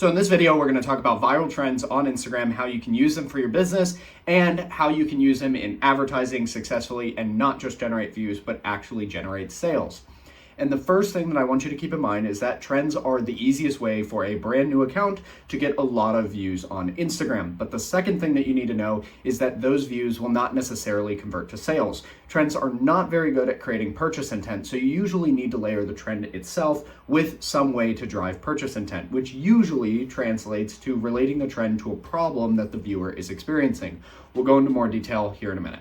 So in this video, we're going to talk about viral trends on Instagram, how you can use them for your business, and how you can use them in advertising successfully and not just generate views, but actually generate sales. And the first thing that I want you to keep in mind is that trends are the easiest way for a brand new account to get a lot of views on Instagram. But the second thing that you need to know is that those views will not necessarily convert to sales. Trends are not very good at creating purchase intent, so you usually need to layer the trend itself with some way to drive purchase intent, which usually translates to relating the trend to a problem that the viewer is experiencing. We'll go into more detail here in a minute.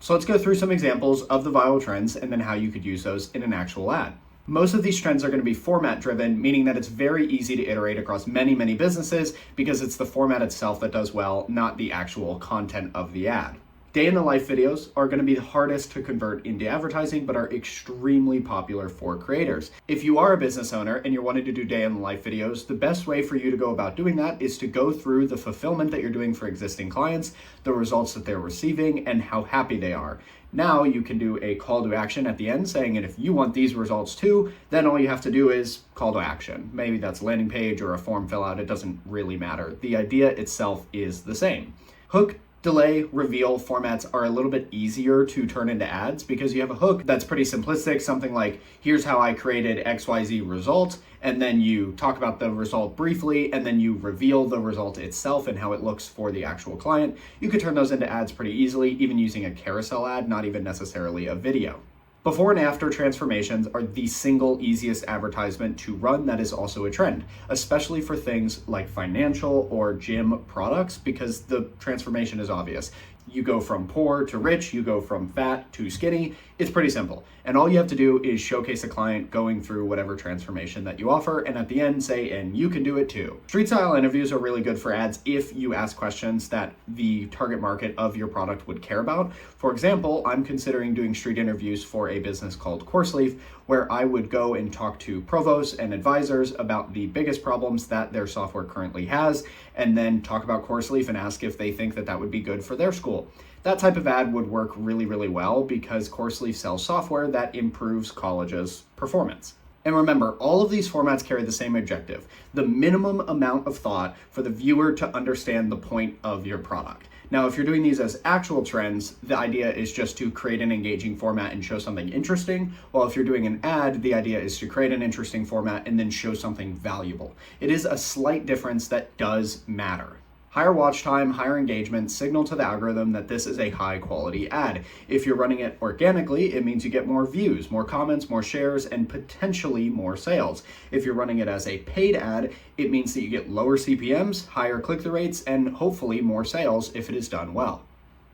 So let's go through some examples of the viral trends and then how you could use those in an actual ad. Most of these trends are going to be format driven, meaning that it's very easy to iterate across many businesses because it's the format itself that does well, not the actual content of the ad. Day in the life videos are going to be the hardest to convert into advertising, but are extremely popular for creators. If you are a business owner and you're wanting to do day in the life videos, the best way for you to go about doing that is to go through the fulfillment that you're doing for existing clients, the results that they're receiving, and how happy they are. Now you can do a call to action at the end saying, and if you want these results too, then all you have to do is call to action. Maybe that's a landing page or a form fill out. It doesn't really matter. The idea itself is the same. Hook, delay, reveal formats are a little bit easier to turn into ads because you have a hook that's pretty simplistic, something like, here's how I created XYZ result, and then you talk about the result briefly, and then you reveal the result itself and how it looks for the actual client. You could turn those into ads pretty easily, even using a carousel ad, not even necessarily a video. Before and after transformations are the single easiest advertisement to run that is also a trend, especially for things like financial or gym products, because the transformation is obvious. You go from poor to rich, you go from fat to skinny. It's pretty simple. And all you have to do is showcase a client going through whatever transformation that you offer, and at the end say, and you can do it too. Street style interviews are really good for ads if you ask questions that the target market of your product would care about. For example, I'm considering doing street interviews for a business called CourseLeaf, where I would go and talk to provosts and advisors about the biggest problems that their software currently has, and then talk about CourseLeaf and ask if they think that that would be good for their school. That type of ad would work really well because CourseLeaf sells software that improves colleges' performance. And remember, all of these formats carry the same objective: the minimum amount of thought for the viewer to understand the point of your product. Now, if you're doing these as actual trends, the idea is just to create an engaging format and show something interesting, while if you're doing an ad, the idea is to create an interesting format and then show something valuable. It is a slight difference that does matter. Higher watch time, higher engagement signal to the algorithm that this is a high quality ad. If you're running it organically, it means you get more views, more comments, more shares, and potentially more sales. If you're running it as a paid ad, it means that you get lower CPMs, higher click-through rates, and hopefully more sales if it is done well.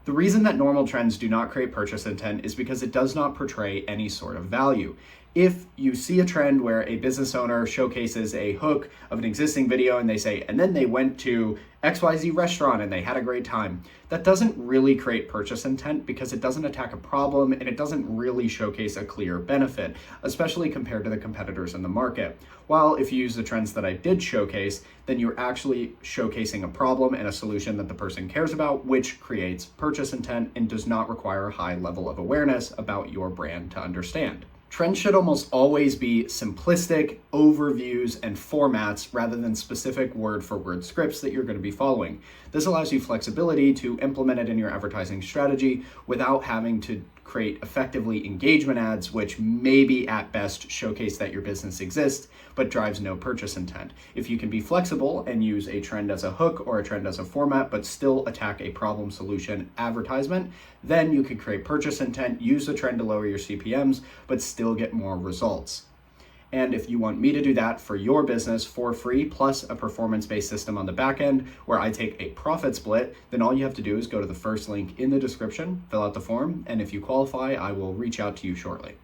The reason that normal trends do not create purchase intent is because it does not portray any sort of value. If you see a trend where a business owner showcases a hook of an existing video and they say, and then they went to XYZ restaurant and they had a great time, that doesn't really create purchase intent because it doesn't attack a problem and it doesn't really showcase a clear benefit, especially compared to the competitors in the market. While if you use the trends that I did showcase, then you're actually showcasing a problem and a solution that the person cares about, which creates purchase intent and does not require a high level of awareness about your brand to understand. Trends should almost always be simplistic overviews and formats rather than specific word-for-word scripts that you're going to be following. This allows you flexibility to implement it in your advertising strategy without having to create effectively engagement ads, which maybe at best showcase that your business exists, but drives no purchase intent. If you can be flexible and use a trend as a hook or a trend as a format, but still attack a problem solution advertisement, then you can create purchase intent, use the trend to lower your CPMs, but still get more results. And if you want me to do that for your business for free, plus a performance-based system on the back end where I take a profit split, then all you have to do is go to the first link in the description, fill out the form, and if you qualify, I will reach out to you shortly.